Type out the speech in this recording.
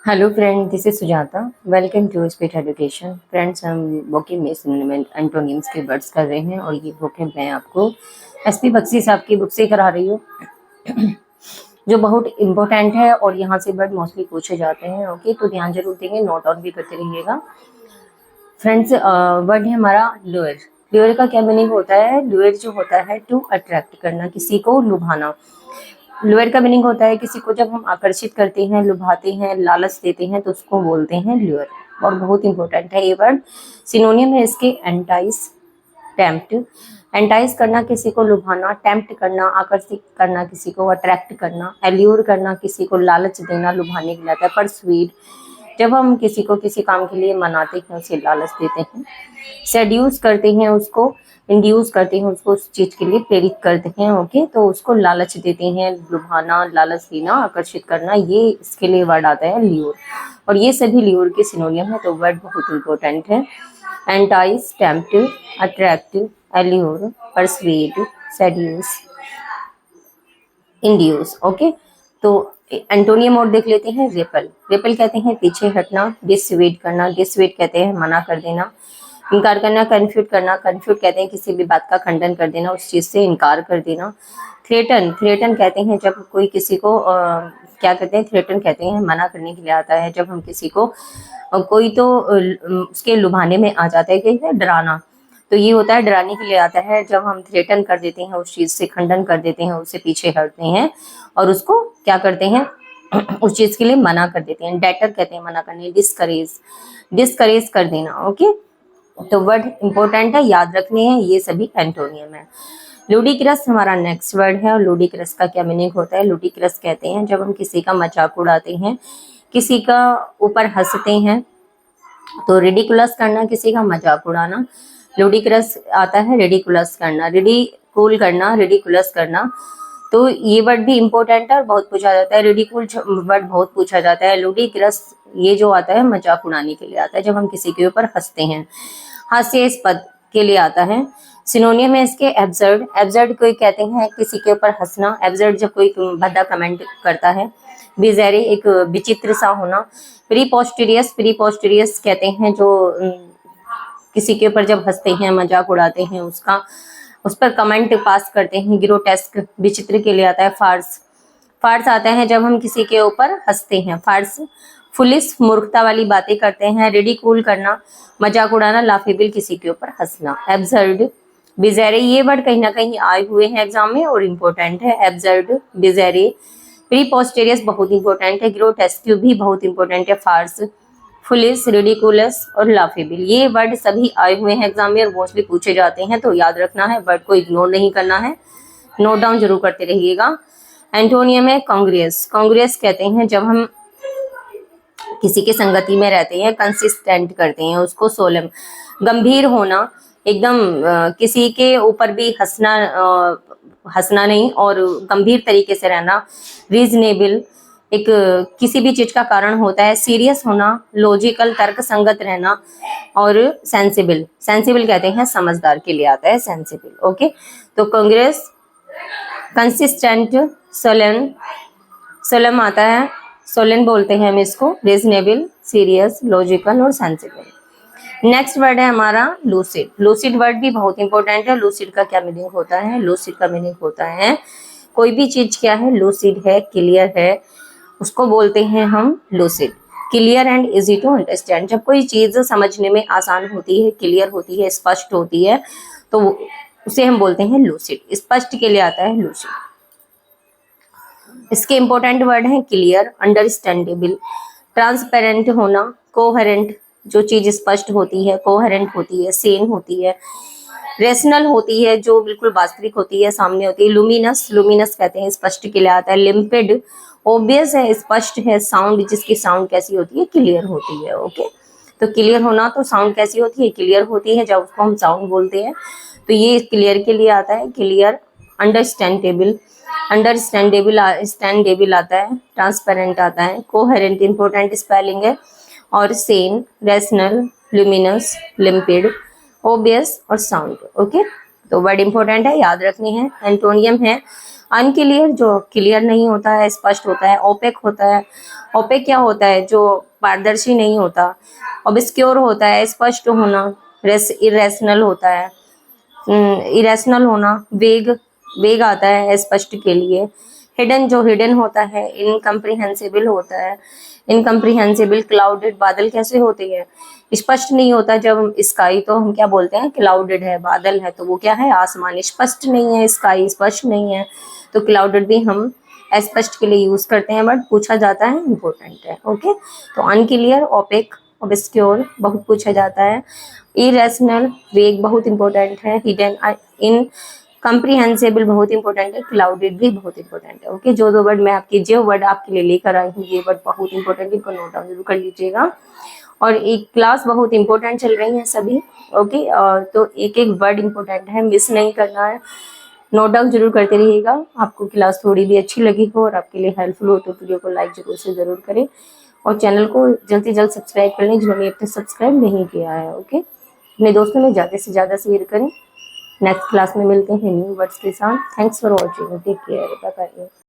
Hello friend, this is Sujata. Welcome to speed education. Friends, हम वोकिंग में एंटोनिम्स के वर्ड्स कर रहे हैं और ये बुक है मैं आपको एसपी बख्शी साहब की बुक से करा रही हूँ जो बहुत इम्पोर्टेंट है और यहाँ से वर्ड मोस्टली पूछे जाते हैं। ओके, तो ध्यान जरूर देंगे, नोट आउट भी करते रहिएगा। फ्रेंड्स, वर्ड है हमारा लुअर। लुअर का क्या मीनिंग होता है? लुअर जो होता है टू अट्रैक्ट करना, किसी को लुभाना। लुअर का मीनिंग होता है किसी को जब हम आकर्षित करते हैं, लुभाते हैं, लालच देते हैं तो उसको बोलते हैं लुअर। और बहुत इंपॉर्टेंट है ये वर्ड। सिनोनियम है इसके एंटाइस, टेम्प्ट। एंटाइस करना, किसी को लुभाना। टेम्प्ट करना, आकर्षित करना, किसी को अट्रैक्ट करना। एल्यूर करना, किसी को लालच देना, लुभाने के लिए आता है। परसुएड, जब हम किसी को किसी काम के लिए मनाते हैं, उसे लालच देते हैं। सेड्यूस करते हैं उसको, इंड्यूस करते हैं उसको, उस चीज के लिए प्रेरित करते हैं। ओके, तो उसको लालच देते हैं, लुभाना, लालच देना, आकर्षित करना, ये इसके लिए वर्ड आता है ल्यूर। और ये सभी ल्यूर के सिनोनियम है, तो वर्ड बहुत इंपॉर्टेंट है। Entice, tempt, attract, allure, persuade, seduces, induce. Okay, तो एंटोनियम और देख लेते हैं। रेपल। रेपल कहते हैं पीछे हटना। डिसवेड करना। डिसवेड कहते हैं मना कर देना, इनकार करना। कन्फ्यूट करना। कन्फ्यूट कहते हैं किसी भी बात का खंडन कर देना, उस चीज से इनकार कर देना। थ्रेटन। थ्रेटन कहते हैं जब कोई किसी को क्या कहते हैं, थ्रेटन कहते हैं मना करने के लिए आता है। जब हम किसी को कोई तो उसके लुभाने में आ जाता है, क्या है, डराना, तो ये होता है डराने के लिए आता है। जब हम थ्रेटन कर देते हैं, उस चीज से खंडन कर देते हैं, उससे पीछे हटते हैं और उसको क्या करते हैं उस चीज के लिए मना कर देते हैं। डेटर कहते हैं मना करने। डिस्करेज, डिस्करेज कर देना। ओके, तो वर्ड इंपॉर्टेंट है, याद रखने हैं, ये सभी एंटोनियम है। लुडिक्रस हमारा नेक्स्ट वर्ड है। और लुडिक्रस का क्या मीनिंग होता है? लुडिक्रस कहते हैं जब हम किसी का मजाक उड़ाते हैं, किसी का ऊपर हंसते हैं, तो रिडिकुलस करना, किसी का मजाक उड़ाना। लुडिक्रस आता है रिडिकुलस करना, रिडिकूल करना, रिडिकुलस करना। तो ये वर्ड भी इंपॉर्टेंट है और बहुत पूछा जाता है। रिडिकूल वर्ड बहुत पूछा जाता है। लुडिक्रस ये जो आता है मजाक उड़ाने के लिए आता है, जब हम किसी के ऊपर हंसते हैं। हास्यास्पद के लिए आता है। सिनोनियम है इसके एब्सर्ड। एब्सर्ड कोई कहते हैं किसी के ऊपर हंसना। एब्सर्ड जब कोई भद्दा कमेंट करता है। बिजेरी एक विचित्र सा होना। प्रीपोस्टीरियस, प्रीपोस्टीरियस कहते हैं जो किसी के ऊपर जब हंसते हैं, मजाक उड़ाते हैं, उसका उस पर कमेंट पास करते हैं। ग्रोटेस्क विचित्र के लिए आता है। फार्स, फार्स आता है जब हम किसी के ऊपर हंसते हैं, फार्स। फुलिस मूर्खता वाली बातें करते हैं। रिडिकूल करना, मजाक उड़ाना। लाफेबल किसी के ऊपर हंसना। एब्सर्ड, बिजेरे, ये वर्ड कहीं ना कहीं आए हुए हैं एग्जाम में और इम्पोर्टेंट है। एब्सर्ड, बिजेरे। प्रीपोस्टेरियस बहुत इंपॉर्टेंट है। ग्रोटेस्क भी बहुत इंपॉर्टेंट है। फार्स, फुलिस, रिडिकुलस और लाफेबल, ये वर्ड सभी आए हुए हैं एग्जाम में और मोस्टली पूछे जाते हैं, तो याद रखना है, वर्ड को इग्नोर नहीं करना है, नोट डाउन जरूर करते रहिएगा। एंटोनियम है कांग्रेस। कांग्रेस कहते हैं जब हम किसी की संगति में रहते हैं, कंसिस्टेंट करते हैं उसको। सोलम, गंभीर होना, एकदम किसी के ऊपर भी हंसना, हंसना नहीं और गंभीर तरीके से रहना। रीजनेबल, एक किसी भी चीज का कारण होता है। सीरियस होना, लॉजिकल तर्क संगत रहना। और सेंसिबल, सेंसिबल कहते हैं समझदार के लिए आता है सेंसिबल। ओके, तो कांग्रेस, कंसिस्टेंट, सोलन, सोलम आता है, सोलन बोलते हैं हम इसको। रीजनेबल, सीरियस, लॉजिकल और सेंसिबल। नेक्स्ट वर्ड है हमारा लूसिड। लूसिड वर्ड भी बहुत इंपॉर्टेंट है। लूसिड का क्या मीनिंग होता है? लूसिड का मीनिंग होता है कोई भी चीज क्या है, लूसिड है, क्लियर है, उसको बोलते हैं हम lucid. Clear and easy to understand, जब कोई चीज समझने में आसान होती है, क्लियर होती है, स्पष्ट होती है, तो उसे हम बोलते हैं लूसिड। स्पष्ट के लिए आता है लूसिड। इसके इंपॉर्टेंट वर्ड हैं क्लियर, अंडरस्टैंडेबल, ट्रांसपेरेंट होना, कोहेरेंट, जो चीज स्पष्ट होती है, कोहेरेंट होती है, सेन होती है, रेशनल होती है, जो बिल्कुल वास्तविक होती है, सामने होती है। लुमिनस, लुमिनस कहते हैं स्पष्ट के लिए आता है। लिम्पिड, ऑब्वियस है, स्पष्ट है। साउंड, जिसकी साउंड कैसी होती है, क्लियर होती है। ओके, तो क्लियर होना, तो साउंड कैसी होती है, क्लियर होती है, जब उसको हम साउंड बोलते हैं, तो ये क्लियर के लिए आता है। क्लियर, अंडरस्टैंडेबल, अंडरस्टैंडेबल, स्टैंडेबल आता है। ट्रांसपेरेंट आता है। कोहेरेंट इंपॉर्टेंट स्पेलिंग है। और सेन, रेशनल, लुमिनस, लिम्पिड, ऑब्वियस और साउंड। ओके, तो वर्ड इंपॉर्टेंट है, याद रखनी है। एंटोनियम है अनक्लियर, जो क्लियर नहीं होता है, स्पष्ट होता है। ओपेक होता है, ओपेक क्या होता है, जो पारदर्शी नहीं होता। ऑब्स्क्योर होता है, स्पष्ट होना। इरेशनल होता है, इरेशनल होना। वेग, वेग आता है स्पष्ट के लिए। हिडन, जो हिडन होता है। इनकम्प्रिहेंसिबल होता है, इनकम्प्रिहेंसिबल। क्लाउडेड, बादल कैसे होते हैं, स्पष्ट नहीं होता। जब स्काई, तो हम क्या बोलते हैं, क्लाउडेड है, बादल है, तो वो क्या है, आसमान। स्पष्ट नहीं है, स्काई स्पष्ट नहीं है, तो क्लाउडेड भी हम स्पष्ट के लिए यूज करते हैं, बट पूछा जाता है, इंपॉर्टेंट है। ओके, तो अनक्लियर, ओपेक, ऑब्स्क्योर बहुत पूछा जाता है। इरेशनल, वेग बहुत इंपॉर्टेंट है। हिडन, इन कम्प्रीहेंसिबल बहुत इंपॉर्टेंट है। क्लाउडेड भी बहुत इंपॉर्टेंट है। ओके, जो दो वर्ड मैं आपके, जो वर्ड आपके लिए लेकर आई हूँ, ये वर्ड बहुत इंपॉर्टेंट, इनको नोट डाउन जरूर कर लीजिएगा। और एक क्लास बहुत इंपॉर्टेंट चल रही है सभी। ओके, तो एक एक वर्ड इंपॉर्टेंट है, मिस नहीं करना है, नोट डाउन जरूर करते रहिएगा। आपको क्लास थोड़ी भी अच्छी लगी हो और आपके लिए हेल्पफुल हो तो वीडियो को लाइक जरूर से जरूर करें, और चैनल को जल्द से जल्द सब्सक्राइब कर लें जिन्होंने अब तक सब्सक्राइब नहीं किया है। ओके, अपने दोस्तों में ज़्यादा से ज़्यादा शेयर करें। नेक्स्ट क्लास में मिलते हैं न्यू वर्ड्स के साथ। Thanks for watching, take care, bye bye.